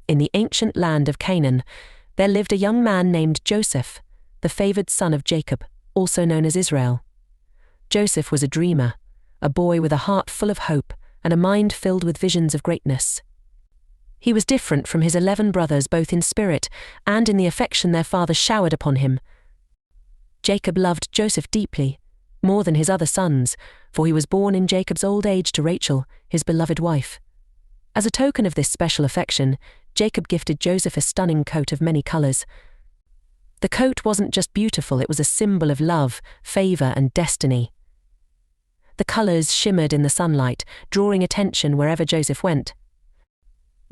In the ancient land of Canaan, there lived a young man named Joseph, the favored son of Jacob, also known as Israel. Joseph was a dreamer, a boy with a heart full of hope and a mind filled with visions of greatness. He was different from his 11 brothers both in spirit and in the affection their father showered upon him. Jacob loved Joseph deeply, more than his other sons, for he was born in Jacob's old age to Rachel, his beloved wife. As a token of this special affection, Jacob gifted Joseph a stunning coat of many colors. The coat wasn't just beautiful, it was a symbol of love, favor, and destiny. The colors shimmered in the sunlight, drawing attention wherever Joseph went.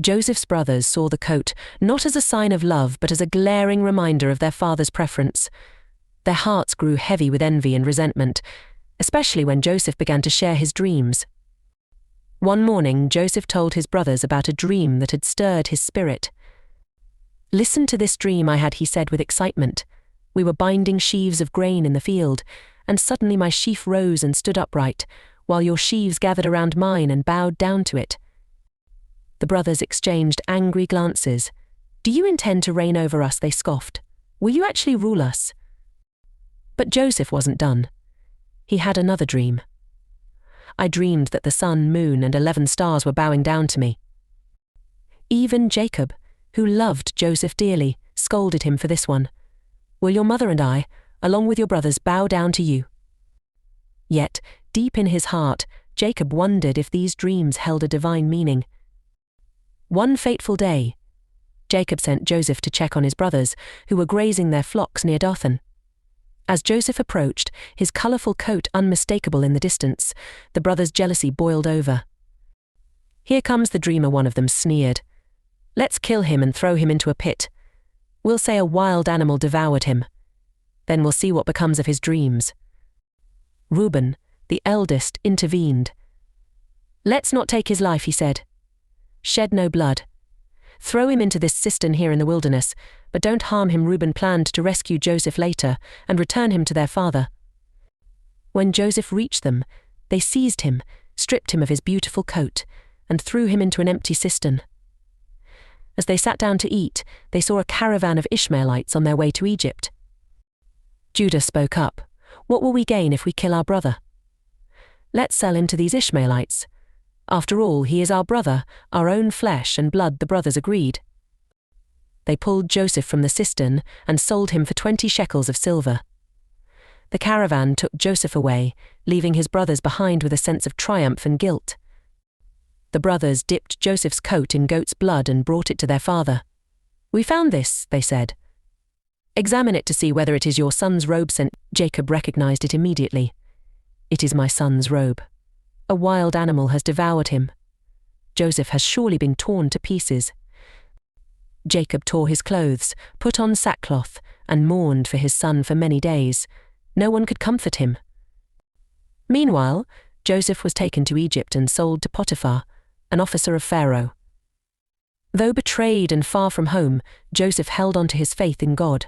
Joseph's brothers saw the coat not as a sign of love but as a glaring reminder of their father's preference. Their hearts grew heavy with envy and resentment, especially when Joseph began to share his dreams. One morning, Joseph told his brothers about a dream that had stirred his spirit. "Listen to this dream I had," he said with excitement. "We were binding sheaves of grain in the field, and suddenly my sheaf rose and stood upright, while your sheaves gathered around mine and bowed down to it." The brothers exchanged angry glances. "Do you intend to reign over us?" they scoffed. "Will you actually rule us?" But Joseph wasn't done. He had another dream. "I dreamed that the sun, moon, and 11 stars were bowing down to me." Even Jacob, who loved Joseph dearly, scolded him for this one. "Will your mother and I, along with your brothers, bow down to you?" Yet, deep in his heart, Jacob wondered if these dreams held a divine meaning. One fateful day, Jacob sent Joseph to check on his brothers, who were grazing their flocks near Dothan. As Joseph approached, his colorful coat unmistakable in the distance, the brothers' jealousy boiled over. "Here comes the dreamer," one of them sneered. "Let's kill him and throw him into a pit. We'll say a wild animal devoured him. Then we'll see what becomes of his dreams." Reuben, the eldest, intervened. "Let's not take his life," he said. "Shed no blood. Throw him into this cistern here in the wilderness, but don't harm him." Reuben planned to rescue Joseph later and return him to their father. When Joseph reached them, they seized him, stripped him of his beautiful coat, and threw him into an empty cistern. As they sat down to eat, they saw a caravan of Ishmaelites on their way to Egypt. Judah spoke up. "What will we gain if we kill our brother? Let's sell him to these Ishmaelites. After all, he is our brother, our own flesh and blood." The brothers agreed. They pulled Joseph from the cistern and sold him for 20 shekels of silver. The caravan took Joseph away, leaving his brothers behind with a sense of triumph and guilt. The brothers dipped Joseph's coat in goat's blood and brought it to their father. "We found this," they said. "Examine it to see whether it is your son's robe." Jacob recognized it immediately. "It is my son's robe. A wild animal has devoured him. Joseph has surely been torn to pieces." Jacob tore his clothes, put on sackcloth, and mourned for his son for many days. No one could comfort him. Meanwhile, Joseph was taken to Egypt and sold to Potiphar, an officer of Pharaoh. Though betrayed and far from home, Joseph held on to his faith in God.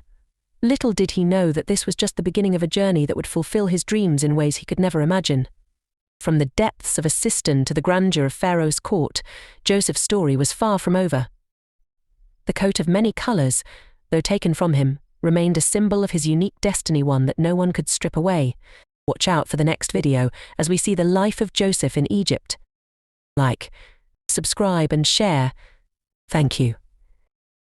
Little did he know that this was just the beginning of a journey that would fulfill his dreams in ways he could never imagine. From the depths of a cistern to the grandeur of Pharaoh's court, Joseph's story was far from over. The coat of many colors, though taken from him, remained a symbol of his unique destiny, one that no one could strip away. Watch out for the next video as we see the life of Joseph in Egypt. Like, subscribe and share. Thank you.